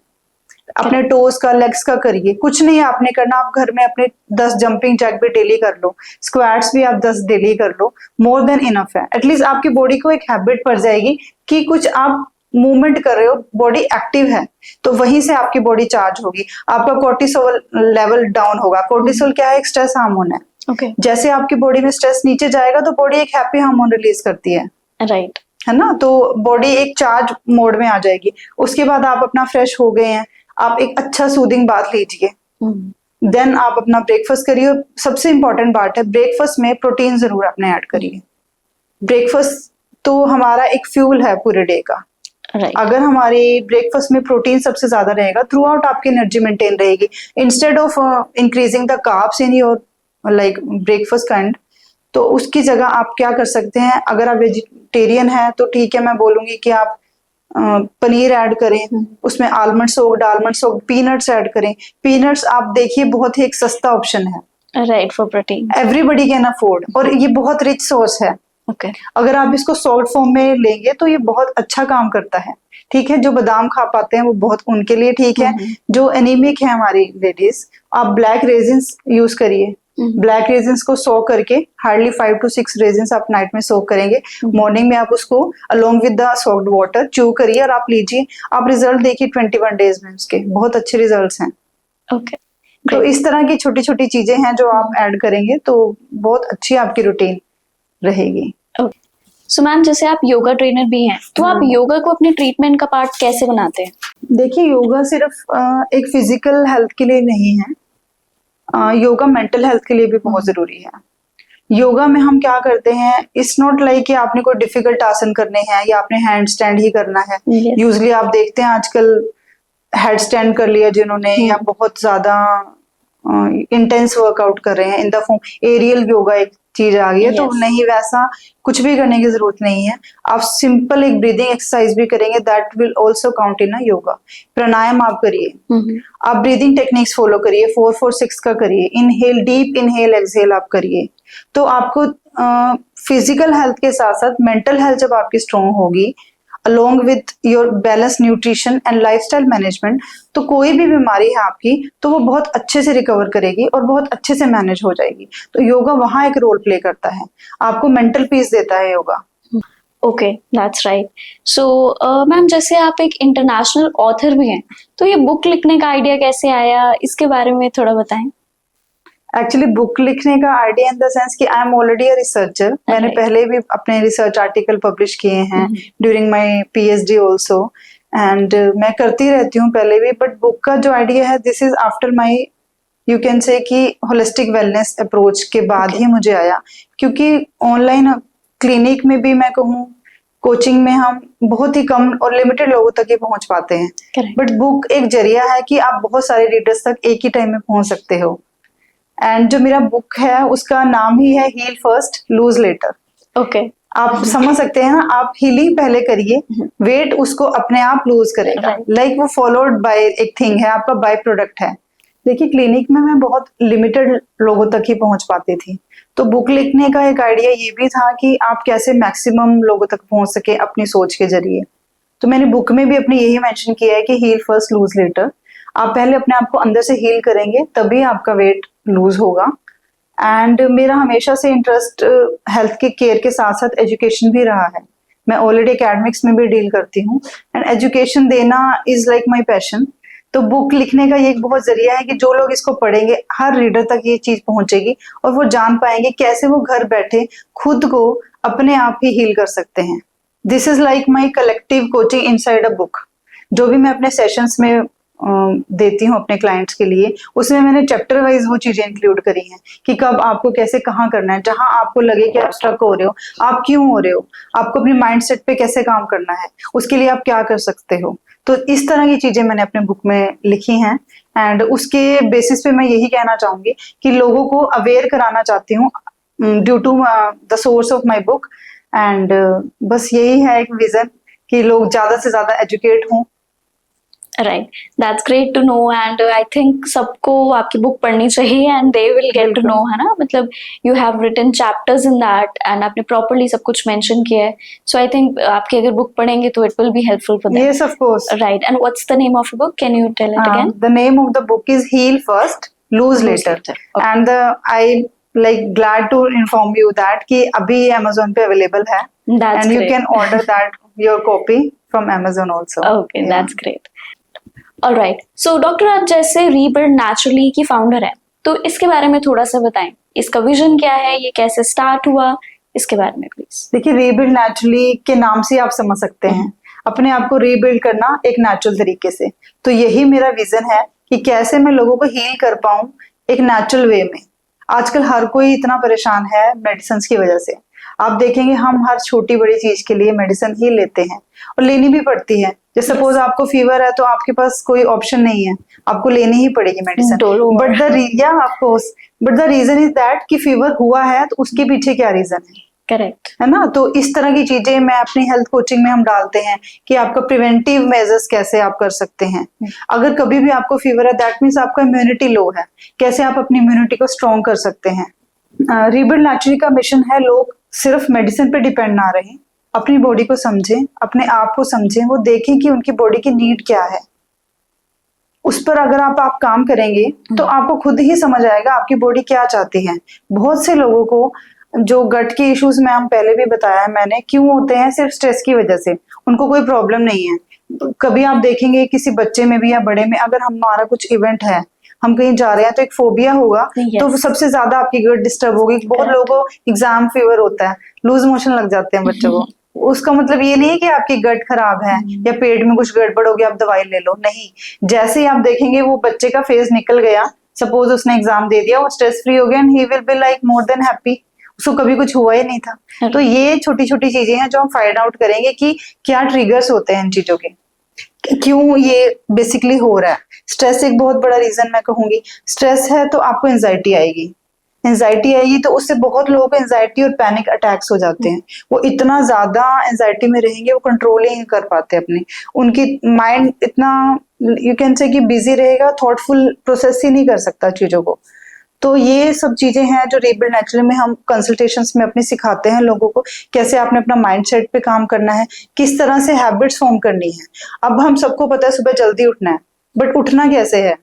अपने टोज का, लेग्स का करिए। कुछ नहीं आपने करना, आप घर में अपने 10 जंपिंग जैक भी डेली कर लो, स्क्वाट्स भी आप 10 डेली कर लो, मोर देन इनफ है। एटलीस्ट आपकी बॉडी को एक हैबिट पड़ जाएगी कि कुछ आप मूवमेंट कर रहे हो, बॉडी एक्टिव है, तो वहीं से आपकी बॉडी चार्ज होगी, आपका कोर्टिसोल लेवल डाउन होगा। कोर्टिसोल क्या है, एक स्ट्रेस हार्मोन है। ओके। जैसे आपकी बॉडी में स्ट्रेस नीचे जाएगा तो बॉडी एक हैप्पी हार्मोन रिलीज करती है, राइट। है ना? तो बॉडी एक चार्ज मोड में आ जाएगी। उसके बाद आप अपना फ्रेश हो गए हैं, आप एक अच्छा सूदिंग बाथ लीजिए, देन आप अपना ब्रेकफास्ट करिए। सबसे इंपॉर्टेंट बात है, ब्रेकफास्ट में प्रोटीन जरूर आपने ऐड करिए। ब्रेकफास्ट तो हमारा एक फ्यूल है पूरे डे का। राइट। अगर हमारी ब्रेकफास्ट में प्रोटीन सबसे ज्यादा रहेगा, थ्रू आउट आपकी एनर्जी मेंटेन रहेगी। Instead of increasing the carbs in your like breakfast kind, तो उसकी जगह आप क्या कर सकते हैं, अगर आप वेजिटेरियन है तो ठीक है, मैं बोलूंगी कि आप पनीर ऐड करें, उसमें आलमंड सोक्ड पीनट्स ऐड करें। पीनट्स आप देखिए बहुत ही एक सस्ता ऑप्शन है, right, for protein, everybody can afford, और ये बहुत रिच सोर्स है। ओके। अगर आप इसको सॉल्ट फॉर्म में लेंगे तो ये बहुत अच्छा काम करता है। ठीक है, जो बादाम खा पाते हैं वो बहुत उनके लिए ठीक है। जो एनीमिक है हमारी लेडीज, आप ब्लैक रेजिन्स यूज करिए। ब्लैक रेजिन्स को सो करके, हार्डली 5 to 6 रेजिन्स आप नाइट में सोक करेंगे, मॉर्निंग में आप उसको along with the soaked water chew करिए और आप लीजिए। आप रिजल्ट देखिए 21 डेज में, उसके बहुत अच्छे रिजल्ट्स हैं। ओके। तो इस तरह की छोटी छोटी चीजें हैं जो आप ऐड करेंगे तो बहुत अच्छी आपकी रूटीन रहेगी। सो मैम जैसे आप योगा ट्रेनर भी हैं, तो आप योगा को अपने ट्रीटमेंट का पार्ट कैसे बनाते हैं? देखिए, योगा सिर्फ एक फिजिकल हेल्थ के लिए नहीं है, योगा मेंटल हेल्थ के लिए भी बहुत जरूरी है। योगा में हम क्या करते हैं, इट्स नॉट लाइक कि आपने कोई डिफिकल्ट आसन करने हैं या आपने हैंड स्टैंड ही करना है। Yes. यूजली आप देखते हैं आजकल हेड स्टैंड कर लिया जिन्होंने, या बहुत ज्यादा इंटेंस वर्कआउट कर रहे हैं in the form aerial yoga, एक चीज आ गई है। तो Yes. नहीं, वैसा कुछ भी करने की जरूरत नहीं है। आप सिंपल एक ब्रीदिंग एक्सरसाइज भी करेंगे, that will also count in a yoga. प्राणायाम आप करिए, आप ब्रीदिंग टेक्निक्स फॉलो करिए, 4-4-6 का करिए, इनहेल, डीप इनहेल एक्सहेल आप करिए। तो आपको फिजिकल हेल्थ के साथ साथ मेंटल हेल्थ जब आपकी स्ट्रॉन्ग होगी, along with your balance nutrition and lifestyle management, तो कोई भी बीमारी है आपकी तो वो बहुत अच्छे से रिकवर करेगी और बहुत अच्छे से मैनेज हो जाएगी। तो योगा वहां एक रोल प्ले करता है, आपको मेंटल पीस देता है yoga. Okay, that's right. So ma'am जैसे आप एक इंटरनेशनल ऑथर भी हैं, तो ये बुक लिखने का आइडिया कैसे आया, इसके बारे में थोड़ा बताएं। एक्चुअली बुक लिखने का आइडिया इन द सेंस कि I am already a researcher. मैंने पहले भी अपने रिसर्च आर्टिकल पब्लिश किए हैं during my PhD also, and मैं करती रहती हूँ पहले भी। बट बुक का जो आइडिया है, this is after my, you can से कि होलिस्टिक वेलनेस अप्रोच के बाद ही मुझे आया। क्योंकि ऑनलाइन क्लिनिक में भी मैं कहूँ, कोचिंग में हम बहुत ही कम और लिमिटेड लोगों तक ही पहुंच पाते हैं। बट बुक एक जरिया है कि आप बहुत सारे रीडर्स तक एक ही टाइम में पहुंच सकते हो। एंड जो मेरा बुक है उसका नाम ही है heal first lose later. Okay, आप समझ सकते हैं ना, आप हीलिंग पहले करिए, वेट उसको अपने आप लूज करेगा। लाइक वो फॉलोड बाय एक थिंग है, आपका बाय प्रोडक्ट है। देखिए, क्लिनिक में मैं बहुत लिमिटेड लोगों तक ही पहुंच पाती थी, तो बुक लिखने का एक आइडिया ये भी था कि आप कैसे मैक्सिमम लोगों तक पहुंच सके अपनी सोच के जरिए। तो मैंने बुक में भी अपने यही मेंशन किया है कि हील फर्स्ट लूज लेटर। आप पहले अपने आप को अंदर से हील करेंगे, तभी आपका वेट लूज होगा। एंड मेरा हमेशा से इंटरेस्ट हेल्थ के केयर के साथ साथ एजुकेशन भी रहा है। मैं ऑलरेडी एकेडमिक्स में भी डील करती हूँ, एंड एजुकेशन देना इज लाइक माय पैशन। तो बुक लिखने का ये एक बहुत जरिया है कि जो लोग इसको पढ़ेंगे, हर रीडर तक ये चीज पहुंचेगी और वो जान पाएंगे कैसे वो घर बैठे खुद को अपने आप ही हील कर सकते हैं। This is like my collective coaching inside a book. जो भी मैं अपने सेशंस में देती हूँ अपने क्लाइंट्स के लिए, उसमें मैंने चैप्टर वाइज वो चीजें इंक्लूड करी हैं कि कब आपको कैसे कहाँ करना है। जहां आपको लगे कि आप स्ट्रक हो रहे हो, आप क्यों हो रहे हो, आपको अपने माइंडसेट पे कैसे काम करना है, उसके लिए आप क्या कर सकते हो। तो इस तरह की चीजें मैंने अपने बुक में लिखी हैं, एंड उसके बेसिस पे मैं यही कहना चाहूंगी कि लोगों को अवेयर कराना चाहती हूँ due to the source of my book. And बस यही है एक विजन कि लोग ज्यादा से ज्यादा एजुकेट हों। Right, that's great to know. And I think सबको आपकी बुक पढ़नी चाहिए and they will get to know, है ना। मतलब you have written chapters in that and आपने प्रॉपर्ली सब कुछ मेंशन किया है। सो आई थिंक आपकी अगर बुक पढ़ेंगे तो it will be helpful for them. Yes, of course. Right, and what's the name of your book, can you tell it again? The name of the book is heal first lose later. And I like glad to inform you that कि अभी Amazon पे available है, and you can order that your copy from Amazon also. Okay, that's great. Alright, so doctor आप जैसे rebuild naturally की founder है, तो इसके बारे में थोड़ा सा बताएं। इसका विजन क्या है, ये कैसे स्टार्ट हुआ, इसके बारे में प्लीज। देखिए, रीबिल्ड नेचुरली के नाम से आप समझ सकते हैं अपने आप को रीबिल्ड करना एक नेचुरल तरीके से। तो यही मेरा विजन है कि कैसे मैं लोगों को हील कर पाऊं एक नेचुरल वे में। आजकल हर कोई इतना परेशान है मेडिसिन की वजह से। आप देखेंगे हम हर छोटी बड़ी चीज के लिए मेडिसिन ही लेते हैं और लेनी भी पड़ती है। जैसे सपोज आपको फीवर है तो आपके पास कोई ऑप्शन नहीं है, आपको लेनी ही पड़ेगी medicine. But the reason is that कि फीवर हुआ है तो उसके पीछे क्या रीजन है, करेक्ट है ना। तो इस तरह की चीजें मैं अपनी हेल्थ कोचिंग में हम डालते हैं कि आपका प्रिवेंटिव मेजर्स कैसे आप कर सकते हैं। अगर कभी भी आपको फीवर है, दैट मीन्स आपका इम्यूनिटी लो है, कैसे आप अपनी इम्यूनिटी को स्ट्रॉन्ग कर सकते हैं। रीबिल्ड नेचुरली का मिशन है लोग सिर्फ मेडिसिन पे डिपेंड ना रहें, अपनी बॉडी को समझें, अपने आप को समझें, वो देखें कि उनकी बॉडी की नीड क्या है। उस पर अगर आप काम करेंगे तो आपको खुद ही समझ आएगा आपकी बॉडी क्या चाहती है। बहुत से लोगों को जो गट के इश्यूज में हम पहले भी बताया मैंने क्यों होते हैं, सिर्फ स्ट्रेस की वजह से, उनको कोई प्रॉब्लम नहीं है। कभी आप देखेंगे किसी बच्चे में भी या बड़े में, अगर हमारा कुछ इवेंट है, हम कहीं जा रहे हैं तो एक फोबिया होगा, Yes. तो सबसे ज्यादा आपकी गट डिस्टर्ब होगी। बहुत Correct. लोगों को एग्जाम फीवर होता है, लूज मोशन लग जाते हैं बच्चों को। उसका मतलब ये नहीं है कि आपकी गट खराब है या पेट में कुछ गड़बड़ हो गया, आप दवाई ले लो, नहीं। जैसे ही आप देखेंगे वो बच्चे का फेज निकल गया, सपोज उसने एग्जाम दे दिया, वो स्ट्रेस फ्री हो गया, and he will be like more than happy, उसको कभी कुछ हुआ ही नहीं था। तो ये छोटी छोटी चीजें हैं जो हम फाइंड आउट करेंगे कि क्या ट्रिगर्स होते हैं इन चीजों के, क्यों ये बेसिकली हो रहा है। स्ट्रेस एक बहुत बड़ा रीजन मैं कहूंगी। स्ट्रेस है तो आपको एंजाइटी आएगी, एंजाइटी आएगी तो उससे बहुत लोगों को एंजाइटी और पैनिक अटैक्स हो जाते हैं। वो इतना ज्यादा एंजाइटी में रहेंगे, वो कंट्रोल ही नहीं कर पाते अपने, उनकी माइंड इतना यू कैन से कि बिजी रहेगा, थॉटफुल प्रोसेस ही नहीं कर सकता चीजों को। तो ये सब चीजें हैं जो रीबिल्ड नेचुरली में हम कंसल्टेशंस में अपने सिखाते हैं लोगों को, कैसे आपने अपना माइंडसेट पे काम करना है, किस तरह से हैबिट्स फॉर्म करनी है। अब हम सबको पता है सुबह जल्दी उठना है, बट उठना कैसे है,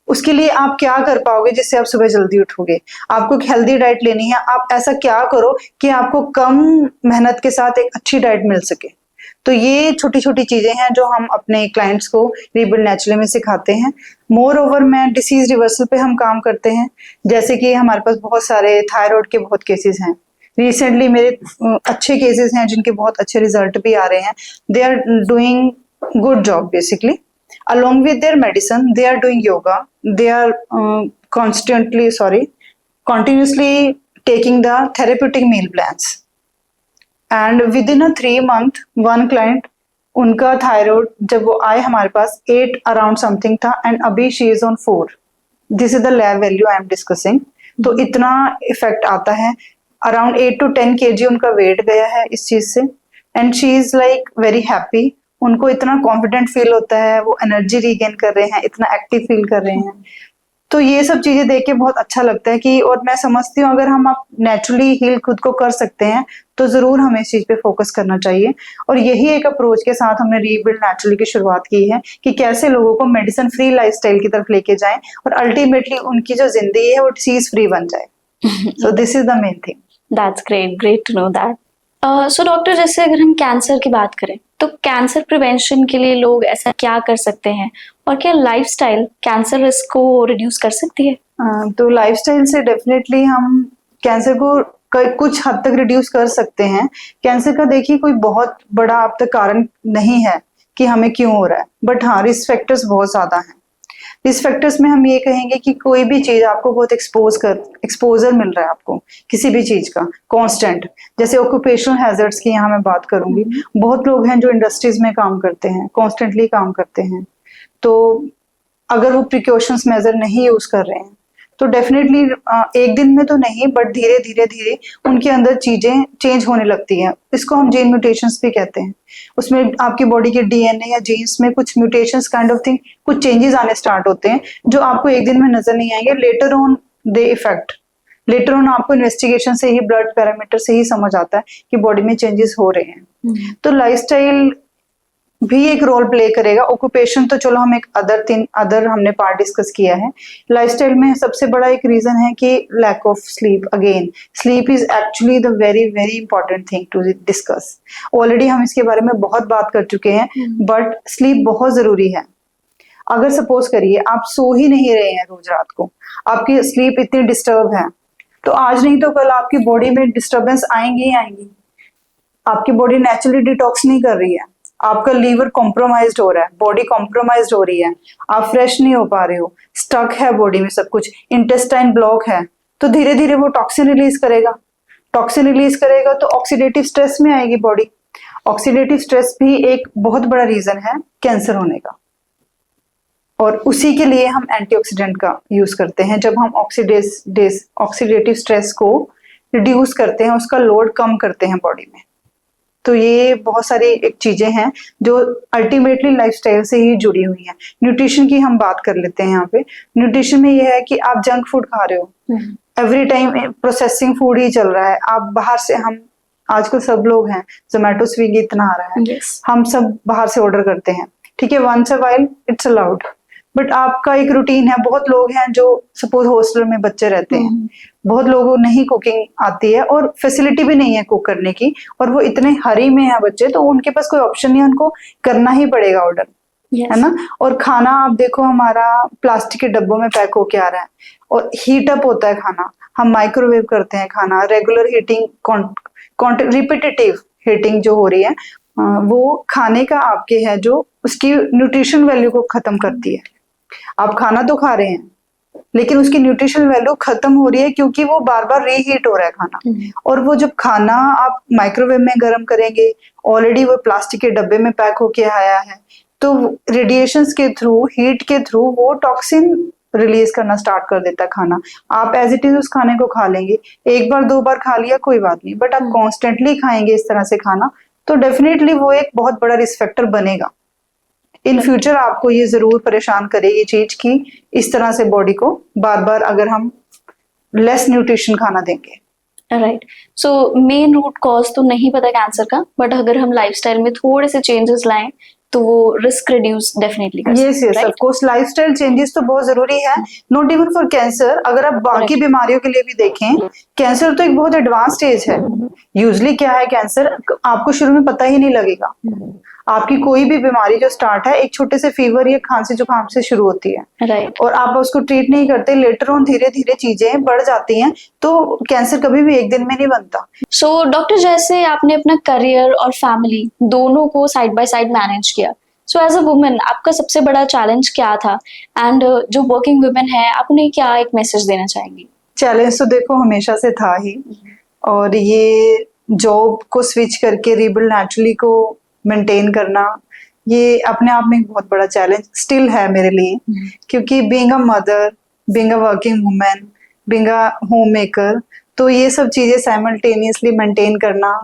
उसके लिए आप क्या कर पाओगे जिससे आप सुबह जल्दी उठोगे। आपको एक हेल्दी डाइट लेनी है, आप ऐसा क्या करो कि आपको कम मेहनत के साथ एक अच्छी डाइट मिल सके। तो ये छोटी छोटी चीजें हैं जो हम अपने क्लाइंट्स को रीबिल्ड नेचुरली में सिखाते हैं। मोर ओवर मैं डिसीज रिवर्सल पे हम काम करते हैं, जैसे कि हमारे पास बहुत सारे थायराइड के बहुत केसेस हैं। रिसेंटली मेरे अच्छे केसेस हैं जिनके बहुत अच्छे रिजल्ट भी आ रहे हैं। They are doing good job basically. Along with their medicine, they are doing yoga. They are continuously taking the therapeutic meal plans. And within a 3 month, one client, उनका थायराइड जब वो आए हमारे पास 8 अराउंड समथिंग था, and अभी she is on 4. This is the lab value I am discussing. तो इतना effect आता है, अराउंड 8 to 10 kg उनका वेट गया है इस चीज से, and she is like very happy. उनको इतना कॉन्फिडेंट फील होता है, वो एनर्जी रीगेन कर रहे हैं, इतना एक्टिव फील कर रहे हैं। तो ये सब चीजें देख के बहुत अच्छा लगता है कि, और मैं समझती हूँ अगर हम आप नेचुरली हील खुद को कर सकते हैं तो जरूर हमें इस चीज पे फोकस करना चाहिए। और यही एक अप्रोच के साथ हमने रीबिल्ड नेचुरली की शुरुआत की है कि कैसे लोगों को मेडिसिन फ्री लाइफस्टाइल की तरफ लेके जाएं और अल्टीमेटली उनकी जो जिंदगी है वो डिसीज फ्री बन जाए। So this is the main thing. That's great, great to know that. So doctor, जैसे अगर हम कैंसर की बात करें तो कैंसर प्रिवेंशन के लिए लोग ऐसा क्या कर सकते हैं, और क्या लाइफस्टाइल कैंसर रिस्क को रिड्यूस कर सकती है? तो लाइफस्टाइल से डेफिनेटली हम कैंसर को कुछ हद तक रिड्यूस कर सकते हैं। कैंसर का देखिए कोई बहुत बड़ा अब तक कारण नहीं है कि हमें क्यों हो रहा है, बट हाँ रिस्क फैक्टर्स बहुत ज्यादा हैं। रिस्क फैक्टर्स में हम ये कहेंगे कि कोई भी चीज आपको बहुत एक्सपोजर मिल रहा है आपको किसी भी चीज का कांस्टेंट, जैसे ऑक्यूपेशनल हैजर्ड्स की यहाँ मैं बात करूंगी। बहुत लोग हैं जो इंडस्ट्रीज में काम करते हैं, कॉन्स्टेंटली काम करते हैं, तो अगर वो प्रिकॉशंस मेजर नहीं यूज कर रहे हैं तो डेफिनेटली एक दिन में तो नहीं, बट धीरे धीरे उनके अंदर चीजें चेंज होने लगती हैं। इसको हम जीन म्यूटेशंस भी कहते हैं। उसमें आपकी बॉडी के डीएनए या जीन्स में कुछ म्यूटेशंस काइंड ऑफ थिंग, कुछ चेंजेस आने स्टार्ट होते हैं जो आपको एक दिन में नजर नहीं आएंगे, later on they effect. Later on आपको इन्वेस्टिगेशन से ही, ब्लड पैरामीटर से ही समझ आता है कि बॉडी में चेंजेस हो रहे हैं। तो लाइफस्टाइल भी एक रोल प्ले करेगा। ऑक्यूपेशन तो चलो हम एक अदर हमने पार्ट डिस्कस किया है। लाइफस्टाइल में सबसे बड़ा एक रीजन है कि lack of sleep. Again sleep is actually the very very important thing to discuss. Already हम इसके बारे में बहुत बात कर चुके हैं, बट स्लीप बहुत जरूरी है। अगर सपोज करिए आप सो ही नहीं रहे हैं रोज रात को, आपकी स्लीप इतनी डिस्टर्ब है, तो आज नहीं तो कल आपकी बॉडी में डिस्टर्बेंस आएंगी ही आएंगी। आपकी बॉडी नेचुरली डिटॉक्स नहीं कर रही है, आपका लीवर कॉम्प्रोमाइज्ड हो रहा है, बॉडी कॉम्प्रोमाइज्ड हो रही है, आप फ्रेश नहीं हो पा रहे हो, स्टक है बॉडी में सब कुछ, इंटेस्टाइन ब्लॉक है, तो धीरे धीरे वो टॉक्सिन रिलीज करेगा। टॉक्सिन रिलीज करेगा तो ऑक्सीडेटिव स्ट्रेस में आएगी बॉडी। ऑक्सीडेटिव स्ट्रेस भी एक बहुत बड़ा रीजन है कैंसर होने का, और उसी के लिए हम एंटीऑक्सीडेंट का यूज करते हैं। जब हम ऑक्सीडेटिव स्ट्रेस को रिड्यूस करते हैं, उसका लोड कम करते हैं बॉडी में। तो ये बहुत सारी एक चीजें हैं जो अल्टीमेटली लाइफस्टाइल से ही जुड़ी हुई हैं। न्यूट्रिशन की हम बात कर लेते हैं यहाँ पे। न्यूट्रिशन में ये है कि आप जंक फूड खा रहे हो, एवरी टाइम प्रोसेसिंग फूड ही चल रहा है। आप बाहर से, हम आजकल सब लोग हैं, जोमेटो स्विगी इतना आ रहा है, हम सब बाहर से ऑर्डर करते हैं, ठीक है, once a while it's allowed, but आपका एक रूटीन है। बहुत लोग हैं जो सपोज हॉस्टल में बच्चे रहते हैं, बहुत लोगों को नहीं कुकिंग आती है और फैसिलिटी भी नहीं है कुक करने की, और वो इतने हरी में है बच्चे, तो उनके पास कोई ऑप्शन नहीं है, उनको करना ही पड़ेगा ऑर्डर। Yes. है ना। और खाना आप देखो हमारा प्लास्टिक के डब्बों में पैक होके आ रहा है और हीट अप होता है खाना, हम माइक्रोवेव करते हैं खाना, रेगुलर हीटिंग, रिपीटेटिव हीटिंग जो हो रही है वो खाने का आपके है जो उसकी न्यूट्रिशन वैल्यू को खत्म करती है। आप खाना तो खा रहे हैं लेकिन उसकी न्यूट्रिशन वैल्यू खत्म हो रही है क्योंकि वो बार बार रीहीट हो रहा है खाना। और वो जब खाना आप माइक्रोवेव में गर्म करेंगे, ऑलरेडी वो प्लास्टिक के डब्बे में पैक होके आया है, तो रेडिएशंस के थ्रू, हीट के थ्रू वो टॉक्सिन रिलीज करना स्टार्ट कर देता है खाना। आप एज इट इज उस खाने को खा लेंगे, एक बार दो बार खा लिया कोई बात नहीं, बट आप कॉन्स्टेंटली खाएंगे इस तरह से खाना तो डेफिनेटली वो एक बहुत बड़ा रिस्क फैक्टर बनेगा। इन फ्यूचर आपको ये जरूर परेशान करेगी चीज की इस तरह से बॉडी को बार बार अगर हम लेस न्यूट्रिशन खाना देंगे। Right. So main root cause तो नहीं पता कैंसर का, बट अगर हम लाइफस्टाइल में थोड़े से चेंजेस लाएं तो वो रिस्क रिड्यूस डेफिनेटली कर yes yes of course, lifestyle changes तो बहुत जरूरी है, नॉट इवन फॉर कैंसर। अगर आप बाकी बीमारियों के लिए भी देखें, कैंसर तो एक बहुत एडवांस स्टेज है। यूजली क्या है, कैंसर आपको शुरू में पता ही नहीं लगेगा। आपकी कोई भी बीमारी जो स्टार्ट है एक छोटे से फीवर या खांसी जुकाम से शुरू होती है, राइट। और आप उसको ट्रीट नहीं करते, लेटर ऑन धीरे धीरे चीजें बढ़ जाती हैं, तो कैंसर कभी भी एक दिन में नहीं बनता। सो डॉक्टर, जैसे आपने अपना करियर और फैमिली दोनों को साइड बाय साइड मैनेज किया, सो एज अ वुमेन आपका सबसे बड़ा चैलेंज क्या था? एंड जो वर्किंग वुमेन है आप उन्हें क्या एक मैसेज देना चाहेंगी? चैलेंज तो देखो हमेशा से था ही, और ये जॉब को स्विच करके रीबिल्ड नेचुरली को मेंटेन करना ये अपने आप में एक बहुत बड़ा चैलेंज स्टिल है मेरे लिए, क्योंकि being a mother, being a working women, being a home maker, तो ये सब चीजें साइमल्टेनियसली मेंटेन करना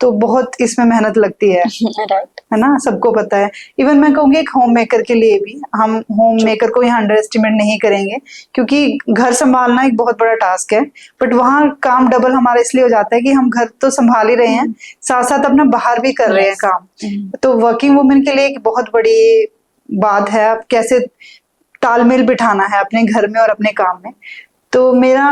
तो बहुत इसमें मेहनत लगती है, राइट। है ना, सबको पता है। इवन मैं कहूँगी एक होम मेकर के लिए भी, हम होम मेकर को यहाँ अंडर एस्टिमेट नहीं करेंगे क्योंकि घर संभालना एक बहुत बड़ा टास्क है, बट वहाँ काम डबल हमारा इसलिए हो जाता है कि हम घर तो संभाल ही रहे हैं, साथ साथ अपना बाहर भी कर रहे हैं काम। तो वर्किंग वुमेन के लिए एक बहुत बड़ी बात है अब कैसे तालमेल बिठाना है अपने घर में और अपने काम में। तो मेरा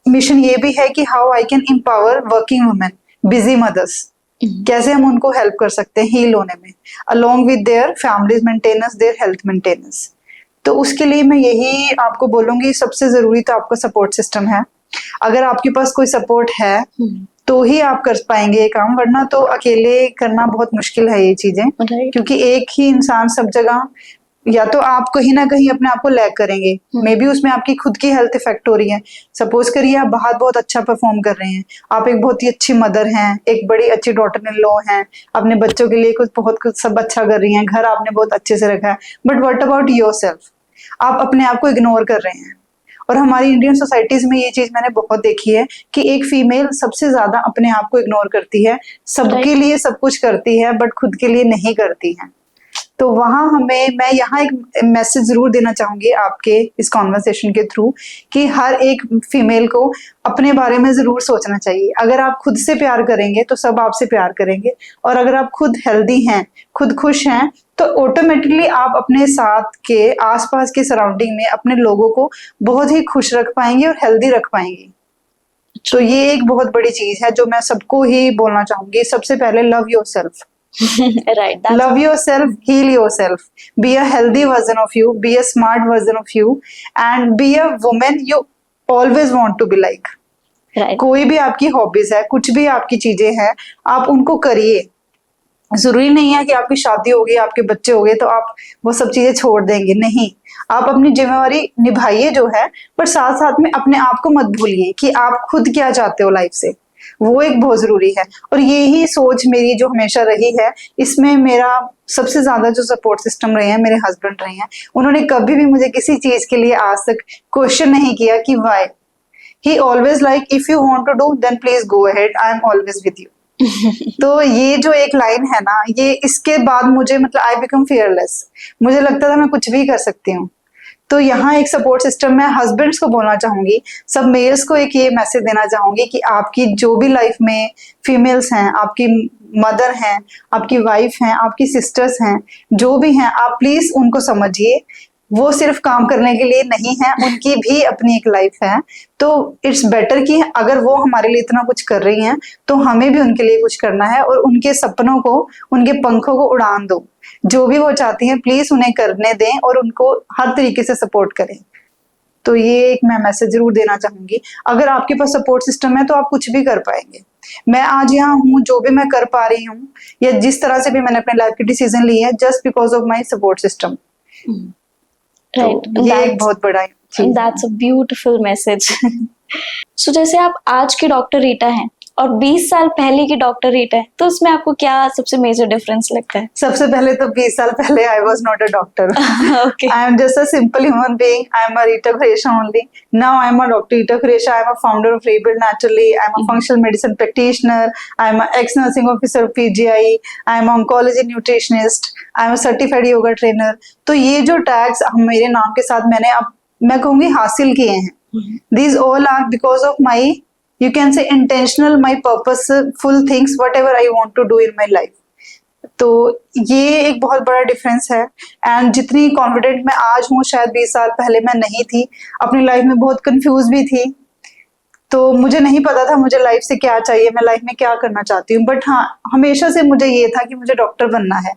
मिशन ये भी है कि how I can empower working women, busy mothers, कैसे हम उनको हेल्प कर सकते हैं हील होने में, along with their families maintenance, their health maintenance. तो उसके लिए मैं यही आपको बोलूंगी, सबसे जरूरी तो आपका सपोर्ट सिस्टम है। अगर आपके पास कोई सपोर्ट है तो ही आप कर पाएंगे ये काम, वरना तो अकेले करना बहुत मुश्किल है ये चीजें, क्योंकि एक ही इंसान सब जगह, या तो आप कहीं ना कहीं अपने आप को लैग करेंगे, मे बी उसमें आपकी खुद की हेल्थ इफेक्ट हो रही है। सपोज करिए आप बाहर बहुत अच्छा परफॉर्म कर रहे हैं, आप एक बहुत ही अच्छी मदर हैं, एक बड़ी अच्छी डॉटर इन लॉ हैं, अपने बच्चों के लिए कुछ सब अच्छा कर रही हैं, घर आपने बहुत अच्छे से रखा है, बट व्हाट अबाउट योरसेल्फ? आप अपने आप को इग्नोर कर रहे हैं। और हमारी इंडियन सोसाइटीज में ये चीज मैंने बहुत देखी है कि एक फीमेल सबसे ज्यादा अपने आप को इग्नोर करती है, सबके लिए सब कुछ करती है बट खुद के लिए नहीं करती है। तो वहां मैं यहाँ एक मैसेज जरूर देना चाहूंगी आपके इस कॉन्वर्सेशन के थ्रू कि हर एक फीमेल को अपने बारे में जरूर सोचना चाहिए। अगर आप खुद से प्यार करेंगे तो सब आपसे प्यार करेंगे, और अगर आप खुद हेल्दी हैं, खुद खुश हैं, तो ऑटोमेटिकली आप अपने साथ के आसपास के सराउंडिंग में अपने लोगों को बहुत ही खुश रख पाएंगे और हेल्दी रख पाएंगे। तो ये एक बहुत बड़ी चीज है जो मैं सबको ही बोलना चाहूंगी। सबसे पहले love yourself, right, love yourself, heal yourself, be a healthy version of you, be a smart version of you, and be a woman you always want to be like. right. कोई भी आपकी हॉबीज है, कुछ भी आपकी चीजें हैं, आप उनको करिए। जरूरी नहीं है कि आपकी शादी हो गई, आपके बच्चे हो गए तो आप वो सब चीजें छोड़ देंगे, नहीं। आप अपनी जिम्मेवारी निभाइए जो है, पर साथ साथ में अपने आप को मत भूलिए कि आप खुद क्या चाहते हो लाइफ से, वो एक बहुत जरूरी है। और यही सोच मेरी जो हमेशा रही है, इसमें मेरा सबसे ज्यादा जो सपोर्ट सिस्टम रहे हैं मेरे हस्बैंड रहे हैं। उन्होंने कभी भी मुझे किसी चीज के लिए आज तक क्वेश्चन नहीं किया कि why. He always like, if you want to do then please go ahead, I am always with you. तो ये जो एक लाइन है ना, ये इसके बाद मुझे मतलब आई बिकम फियरलेस, मुझे लगता था मैं कुछ भी कर सकती हूँ। तो यहाँ एक सपोर्ट सिस्टम मैं हस्बैंड्स को बोलना चाहूंगी, सब मेल्स को एक ये मैसेज देना चाहूंगी कि आपकी जो भी लाइफ में फीमेल्स हैं, आपकी मदर हैं, आपकी वाइफ हैं, आपकी सिस्टर्स हैं, जो भी हैं, आप प्लीज उनको समझिए। वो सिर्फ काम करने के लिए नहीं है, उनकी भी अपनी एक लाइफ है। तो इट्स बेटर कि अगर वो हमारे लिए इतना कुछ कर रही हैं तो हमें भी उनके लिए कुछ करना है, और उनके सपनों को, उनके पंखों को उड़ान दो। जो भी वो चाहती हैं प्लीज उन्हें करने दें और उनको हर तरीके से सपोर्ट करें। तो ये एक मैं मैसेज जरूर देना चाहूंगी। अगर आपके पास सपोर्ट सिस्टम है तो आप कुछ भी कर पाएंगे। मैं आज यहाँ हूँ, जो भी मैं कर पा रही हूँ या जिस तरह से भी मैंने अपने लाइफ की डिसीजन ली है, just because of my support system. Right, तो ये एक बहुत बड़ा चीज है। That's a beautiful message. So जैसे आप आज की डॉक्टर रीटा हैं और 20 साल पहले की डॉक्टर रीटा है, तो उसमें आपको क्या सबसे मेजर डिफरेंस लगता है? सबसे पहले तो 20 साल पहले I was not a doctor. Okay. I am just a simple human being. I am a Rita Khuresha only. Now I am a Dr. Rita Khuresha. I am a founder of Rebuild Naturally. I am a functional medicine practitioner. I am an ex-nursing officer of PGI. I am an oncology nutritionist. I am a certified yoga trainer. तो ये जो tags मेरे नाम के साथ मैंने अब मैं कहूँगी हासिल किए हैं, these all are because of my, you can say, intentional, my purposeful things, whatever I want to do in my life. तो ये एक बहुत बड़ा डिफरेंस है। एंड जितनी कॉन्फिडेंट मैं आज हूँ, शायद 20 साल पहले मैं नहीं थी। अपनी लाइफ में बहुत कंफ्यूज भी थी, तो मुझे नहीं पता था मुझे लाइफ से क्या चाहिए, मैं लाइफ में क्या करना चाहती हूँ। बट हाँ, हमेशा से मुझे ये था कि मुझे डॉक्टर बनना है।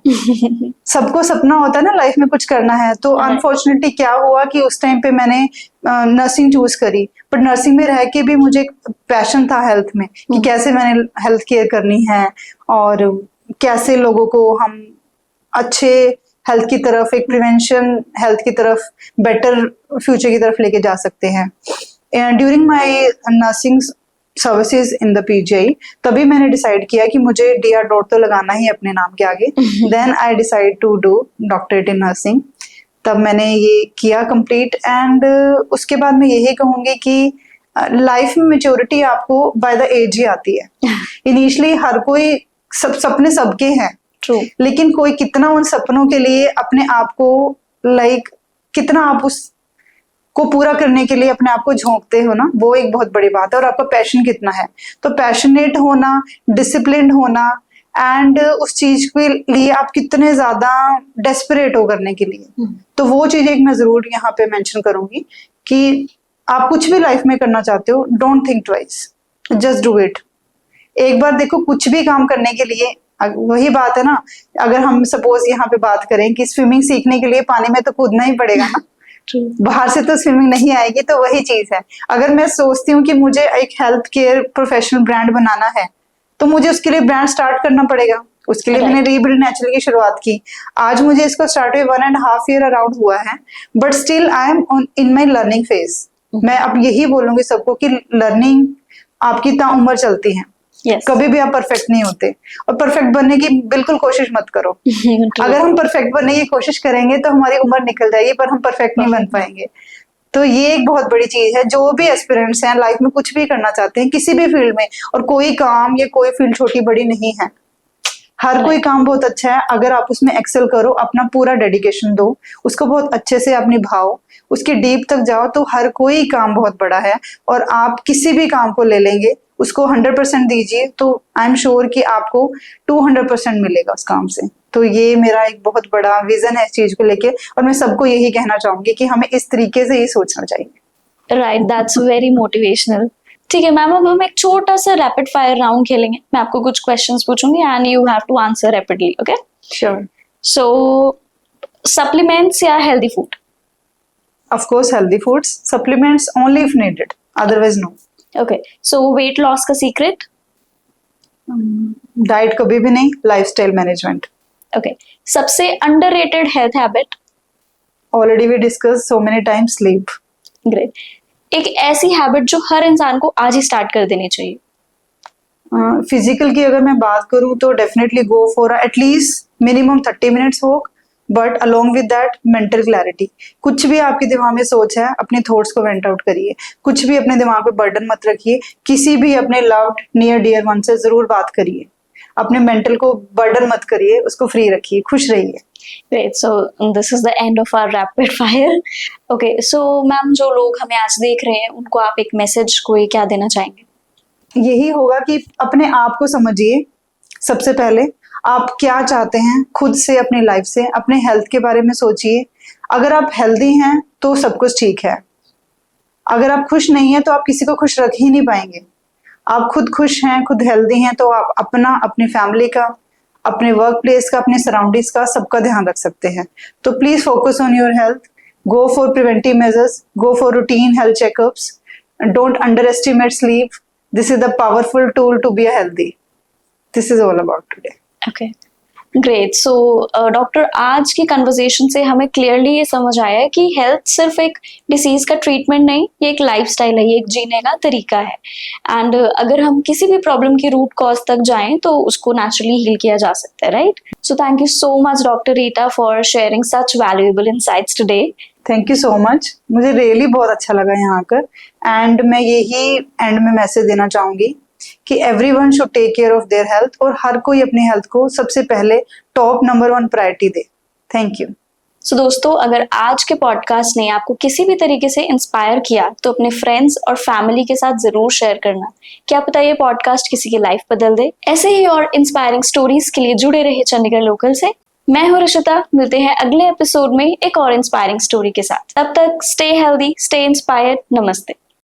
सबको सपना होता है ना लाइफ में कुछ करना है। तो अनफॉर्चुनेटली क्या हुआ कि उस टाइम पे मैंने नर्सिंग चूज करी, बट नर्सिंग में रह के भी मुझे एक पैशन था हेल्थ में, कि कैसे मैंने हेल्थ केयर करनी है और कैसे लोगों को हम अच्छे हेल्थ की तरफ, एक प्रिवेंशन हेल्थ की तरफ, बेटर फ्यूचर की तरफ लेके जा सकते हैं। During my nursing services in the PGI, तभी मैंने डिसाइड किया कि मुझे DR डॉट तो लगाना ही अपने नाम के आगे। Then I decide to do doctorate in nursing. तब मैंने ये किया कंप्लीट। एंड उसके बाद मैं यही कहूंगी कि लाइफ में मेच्योरिटी आपको बाय द एज ही आती है। इनिशियली हर कोई सपने सबके हैं, ट्रू, लेकिन कोई कितना उन सपनों के लिए अपने आप को कितना आप उस को पूरा करने के लिए अपने आप को झोंकते हो ना, वो एक बहुत बड़ी बात है। और आपका पैशन कितना है, तो पैशनेट होना, डिसिप्लिन्ड होना, एंड उस चीज के लिए आप कितने ज्यादा डेस्परेट हो करने के लिए। तो वो चीज एक मैं जरूर यहाँ पे मेंशन करूंगी कि आप कुछ भी लाइफ में करना चाहते हो, don't think twice, just do it. एक बार देखो, कुछ भी काम करने के लिए वही बात है ना, अगर हम सपोज यहाँ पे बात करें कि स्विमिंग सीखने के लिए पानी में तो कूदना ही पड़ेगा ना, बाहर से तो स्विमिंग नहीं आएगी। तो वही चीज है, अगर मैं सोचती हूँ कि मुझे एक हेल्थ केयर प्रोफेशनल ब्रांड बनाना है, तो मुझे उसके लिए ब्रांड स्टार्ट करना पड़ेगा। उसके लिए मैंने रीबिल्ड नेचुरल की शुरुआत की। आज मुझे इसको स्टार्ट हुए 1.5 year अराउंड हुआ है, but still I am in my learning phase. मैं अब यही बोलूंगी सबको कि लर्निंग आपकी ताउम्र चलती है। कभी भी आप परफेक्ट नहीं होते, और परफेक्ट बनने की बिल्कुल कोशिश मत करो। अगर हम परफेक्ट बनने की कोशिश करेंगे तो हमारी उम्र निकल जाएगी, पर हम परफेक्ट नहीं बन पाएंगे। तो ये एक बहुत बड़ी चीज है। जो भी एस्पिरेंट्स हैं, लाइफ में कुछ भी करना चाहते हैं, किसी भी फील्ड में, और कोई काम या कोई फील्ड छोटी बड़ी नहीं है, हर कोई काम बहुत अच्छा है। अगर आप उसमें एक्सेल करो, अपना पूरा डेडिकेशन दो, उसको बहुत अच्छे से आप निभाओ, उसके डीप तक जाओ, तो हर कोई काम बहुत बड़ा है। और आप किसी भी काम को ले लेंगे, उसको 100% दीजिए, तो आई एम श्योर कि आपको 200% मिलेगा उस काम से। तो ये मेरा एक बहुत बड़ा विजन है इस चीज को लेके, और मैं सबको यही कहना चाहूंगी कि हमें इस तरीके से ही सोचना चाहिए। Right, that's very motivational. ठीक है मैम, अब हम एक छोटा सा रैपिड फायर राउंड खेलेंगे। मैं आपको कुछ क्वेश्चंस पूछूंगी and you have to answer rapidly, okay? Sure. So supplements या healthy food? Of course healthy foods, supplements only if needed, otherwise no. Okay, so weight loss का सीक्रेट? डाइट कभी भी नहीं, लाइफस्टाइल मैनेजमेंट। ओके, सबसे underrated health habit? Already we discuss so many times, sleep. Great. एक ऐसी habit जो हर इंसान को आज ही स्टार्ट कर देनी चाहिए? फिजिकल की अगर मैं बात करूं तो definitely go for at least minimum 30 minutes walk, but along with that mental clarity. कुछ भी आपके दिमाग में सोच है, अपने थॉट्स को वेंट आउट करिए। कुछ भी अपने दिमाग पे बर्डन मत रखिए। किसी भी अपने लव्ड नियर डियर वन से जरूर बात करिए। अपने मेंटल को बर्डन मत करिए, उसको फ्री रखिए, खुश रहिए। Great, so this is the end of our rapid fire. Okay, so ma'am, जो लोग हमें आज देख रहे हैं उनको आप एक मैसेज कोई क्या देना चाहेंगे? यही होगा कि अपने आप को समझिए। सबसे पहले आप क्या चाहते हैं खुद से, अपनी लाइफ से, अपने हेल्थ के बारे में सोचिए। अगर आप हेल्दी हैं तो सब कुछ ठीक है। अगर आप खुश नहीं हैं तो आप किसी को खुश रख ही नहीं पाएंगे। आप खुद खुश हैं, खुद हेल्दी हैं, तो आप अपना, अपनी फैमिली का, अपने वर्क प्लेस का, अपने सराउंडिंग्स का, सबका ध्यान रख सकते हैं। तो please focus on your health, go for preventive measures, go for routine health checkups, don't underestimate sleep, this is the powerful tool to be healthy. This is all about today. Okay, great. So doctor, आज की conversation से हमें clearly ये समझ आया है कि health सिर्फ एक डिसीज का ट्रीटमेंट नहीं, ये एक लाइफस्टाइल है, ये एक जीने का तरीका है। एंड अगर हम किसी भी प्रॉब्लम की रूट कॉज तक जाएं तो उसको नेचुरली हील किया जा सकता है, right? So thank you so much doctor Rita for sharing such valuable insights today. Thank you so much, मुझे रियली बहुत अच्छा लगा यहाँ आकर। एंड मैं यही एंड में मैसेज देना चाहूंगी कि everyone should take care of their health, और हर कोई अपनी हेल्थ को सबसे पहले टॉप नंबर 1 प्रायोरिटी दे। Thank you. सो दोस्तों, अगर आज के पॉडकास्ट ने आपको किसी भी तरीके से इंस्पायर किया तो अपने फ्रेंड्स और फैमिली के साथ जरूर शेयर करना। क्या पता ये पॉडकास्ट किसी की लाइफ बदल दे। ऐसे ही और इंस्पायरिंग स्टोरीज के लिए जुड़े रहे चंडीगढ़ लोकल से। मैं हूं ऋषिता, मिलते हैं अगले एपिसोड में एक और इंस्पायरिंग स्टोरी के साथ। तब तक स्टे हेल्दी, स्टे इंस्पायर्ड। नमस्ते।